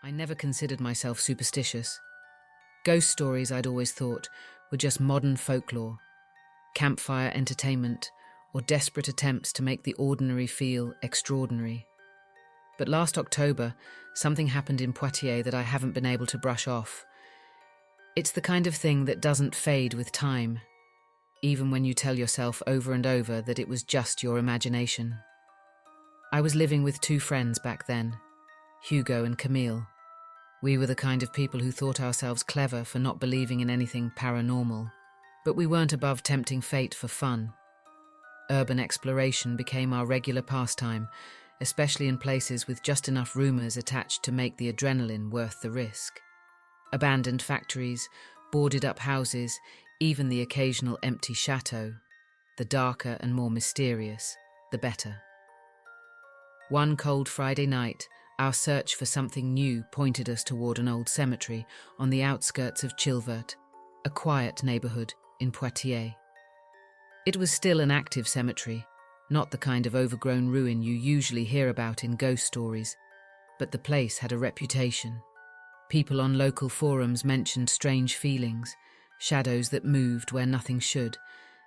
I never considered myself superstitious. Ghost stories, I'd always thought, were just modern folklore, campfire entertainment, or desperate attempts to make the ordinary feel extraordinary. But last October, something happened in Poitiers that I haven't been able to brush off. It's the kind of thing that doesn't fade with time, even when you tell yourself over and over that it was just your imagination. I was living with two friends back then, Hugo and Camille. We were the kind of people who thought ourselves clever for not believing in anything paranormal, but we weren't above tempting fate for fun. Urban exploration became our regular pastime, especially in places with just enough rumors attached to make the adrenaline worth the risk. Abandoned factories, boarded-up houses, even the occasional empty chateau. The darker and more mysterious, the better. One cold Friday night, our search for something new pointed us toward an old cemetery on the outskirts of Chilvert, a quiet neighborhood in Poitiers. It was still an active cemetery, not the kind of overgrown ruin you usually hear about in ghost stories, but the place had a reputation. People on local forums mentioned strange feelings, shadows that moved where nothing should,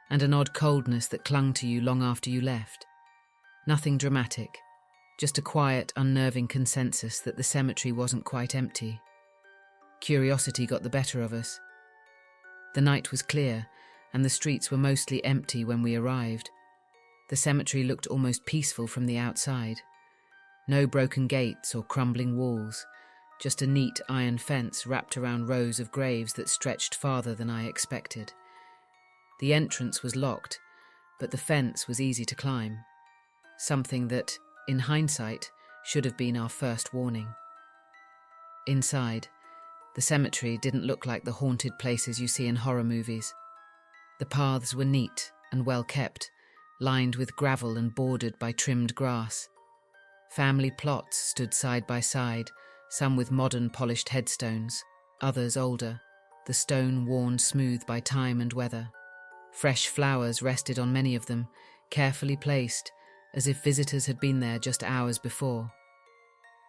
and an odd coldness that clung to you long after you left. Nothing dramatic, just a quiet, unnerving consensus that the cemetery wasn't quite empty. Curiosity got the better of us. The night was clear, and the streets were mostly empty when we arrived. The cemetery looked almost peaceful from the outside. No broken gates or crumbling walls, just a neat iron fence wrapped around rows of graves that stretched farther than I expected. The entrance was locked, but the fence was easy to climb, something that, in hindsight, should have been our first warning. Inside, the cemetery didn't look like the haunted places you see in horror movies. The paths were neat and well kept, lined with gravel and bordered by trimmed grass. Family plots stood side by side, some with modern polished headstones, others older, the stone worn smooth by time and weather. Fresh flowers rested on many of them, carefully placed, as if visitors had been there just hours before.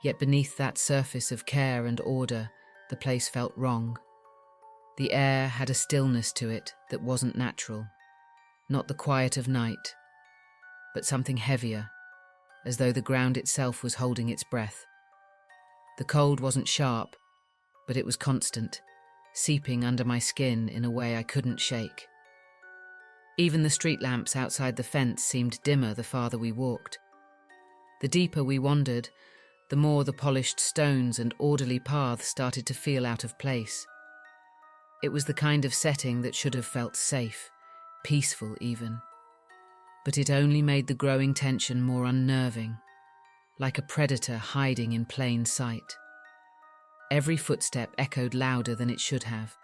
Yet beneath that surface of care and order, the place felt wrong. The air had a stillness to it that wasn't natural, not the quiet of night, but something heavier, as though the ground itself was holding its breath. The cold wasn't sharp, but it was constant, seeping under my skin in a way I couldn't shake. Even the street lamps outside the fence seemed dimmer the farther we walked. The deeper we wandered, the more the polished stones and orderly paths started to feel out of place. It was the kind of setting that should have felt safe, peaceful even. But it only made the growing tension more unnerving, like a predator hiding in plain sight. Every footstep echoed louder than it should have.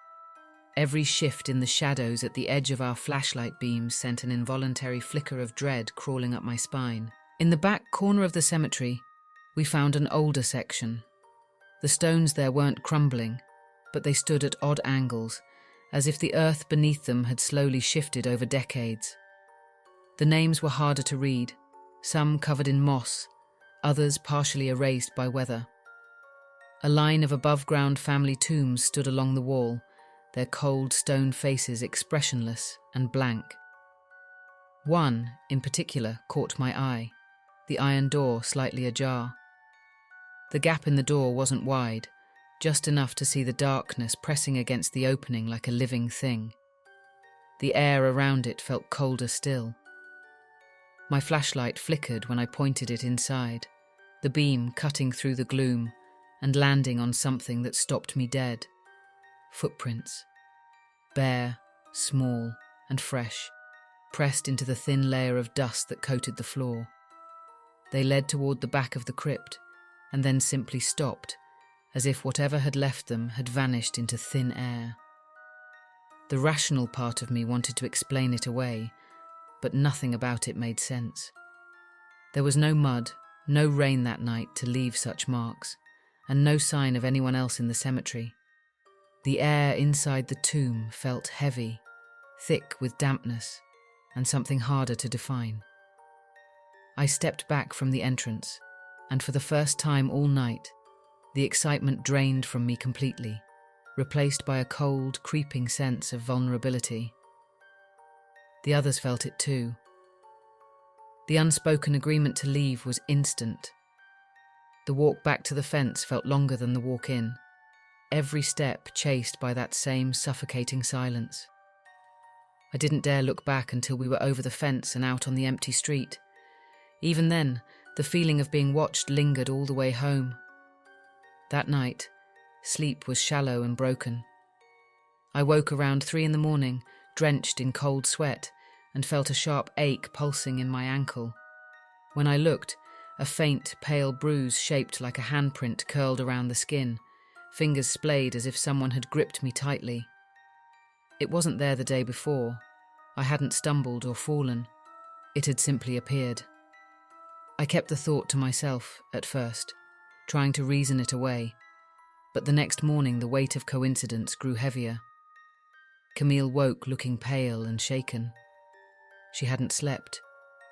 Every shift in the shadows at the edge of our flashlight beams sent an involuntary flicker of dread crawling up my spine. In the back corner of the cemetery, we found an older section. The stones there weren't crumbling, but they stood at odd angles, as if the earth beneath them had slowly shifted over decades. The names were harder to read, some covered in moss, others partially erased by weather. A line of above-ground family tombs stood along the wall, their cold stone faces expressionless and blank. One, in particular, caught my eye, the iron door slightly ajar. The gap in the door wasn't wide, just enough to see the darkness pressing against the opening like a living thing. The air around it felt colder still. My flashlight flickered when I pointed it inside, the beam cutting through the gloom and landing on something that stopped me dead. Footprints. Bare, small, and fresh, pressed into the thin layer of dust that coated the floor. They led toward the back of the crypt, and then simply stopped, as if whatever had left them had vanished into thin air. The rational part of me wanted to explain it away, but nothing about it made sense. There was no mud, no rain that night to leave such marks, and no sign of anyone else in the cemetery. The air inside the tomb felt heavy, thick with dampness, and something harder to define. I stepped back from the entrance, and for the first time all night, The excitement drained from me completely, replaced by a cold, creeping sense of vulnerability. The others felt it too. The unspoken agreement to leave was instant. The walk back to the fence felt longer than the walk in, every step chased by that same suffocating silence. I didn't dare look back until we were over the fence and out on the empty street. Even then, the feeling of being watched lingered all the way home. That night, sleep was shallow and broken. I woke around 3 a.m, drenched in cold sweat, and felt a sharp ache pulsing in my ankle. When I looked, a faint, pale bruise shaped like a handprint curled around the skin, fingers splayed as if someone had gripped me tightly. It wasn't there the day before. I hadn't stumbled or fallen. It had simply appeared. I kept the thought to myself at first, trying to reason it away, but the next morning the weight of coincidence grew heavier. Camille woke looking pale and shaken. She hadn't slept,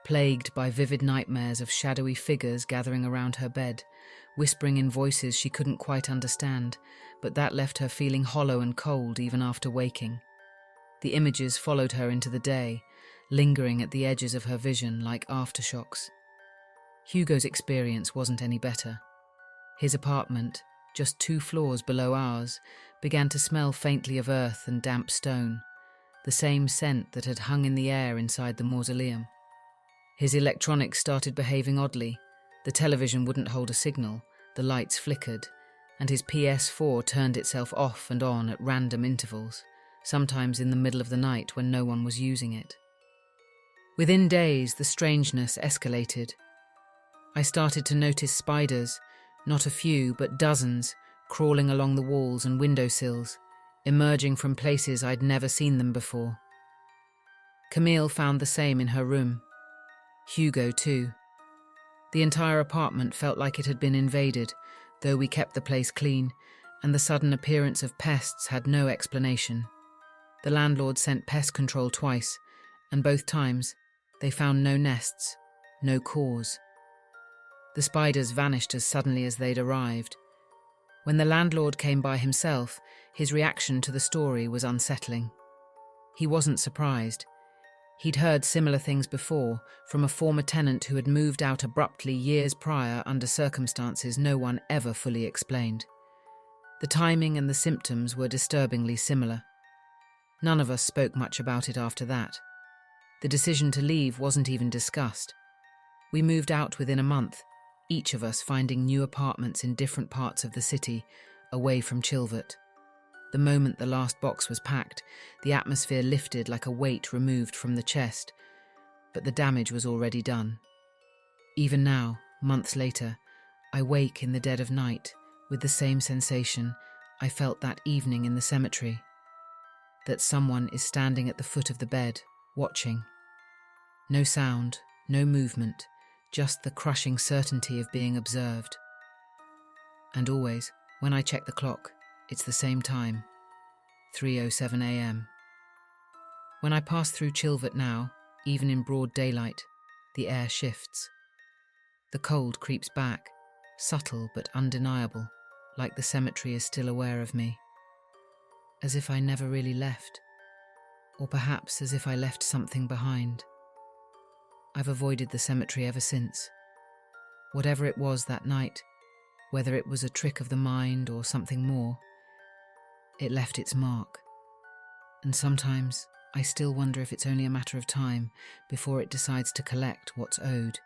plagued by vivid nightmares of shadowy figures gathering around her bed, whispering in voices she couldn't quite understand, but that left her feeling hollow and cold even after waking. The images followed her into the day, lingering at the edges of her vision like aftershocks. Hugo's experience wasn't any better. His apartment, just 2 floors below ours, began to smell faintly of earth and damp stone, the same scent that had hung in the air inside the mausoleum. His electronics started behaving oddly. The television wouldn't hold a signal, the lights flickered, and his PS4 turned itself off and on at random intervals, sometimes in the middle of the night when no one was using it. Within days, the strangeness escalated. I started to notice spiders, not a few, but dozens, crawling along the walls and windowsills, emerging from places I'd never seen them before. Camille found the same in her room. Hugo, too. The entire apartment felt like it had been invaded, though we kept the place clean, and the sudden appearance of pests had no explanation. The landlord sent pest control twice, and both times they found no nests, no cause. The spiders vanished as suddenly as they'd arrived. When the landlord came by himself, his reaction to the story was unsettling. He wasn't surprised. He'd heard similar things before from a former tenant who had moved out abruptly years prior under circumstances no one ever fully explained. The timing and the symptoms were disturbingly similar. None of us spoke much about it after that. The decision to leave wasn't even discussed. We moved out within a month, each of us finding new apartments in different parts of the city, away from Chilvert. The moment the last box was packed, the atmosphere lifted like a weight removed from the chest, but the damage was already done. Even now, months later, I wake in the dead of night with the same sensation I felt that evening in the cemetery, that someone is standing at the foot of the bed, watching. No sound, no movement, just the crushing certainty of being observed. And always, when I check the clock, it's the same time, 3:07 a.m. When I pass through Chilvert now, even in broad daylight, the air shifts. The cold creeps back, subtle but undeniable, like the cemetery is still aware of me. As if I never really left, or perhaps as if I left something behind. I've avoided the cemetery ever since. Whatever it was that night, whether it was a trick of the mind or something more, it left its mark. And sometimes I still wonder if it's only a matter of time before it decides to collect what's owed.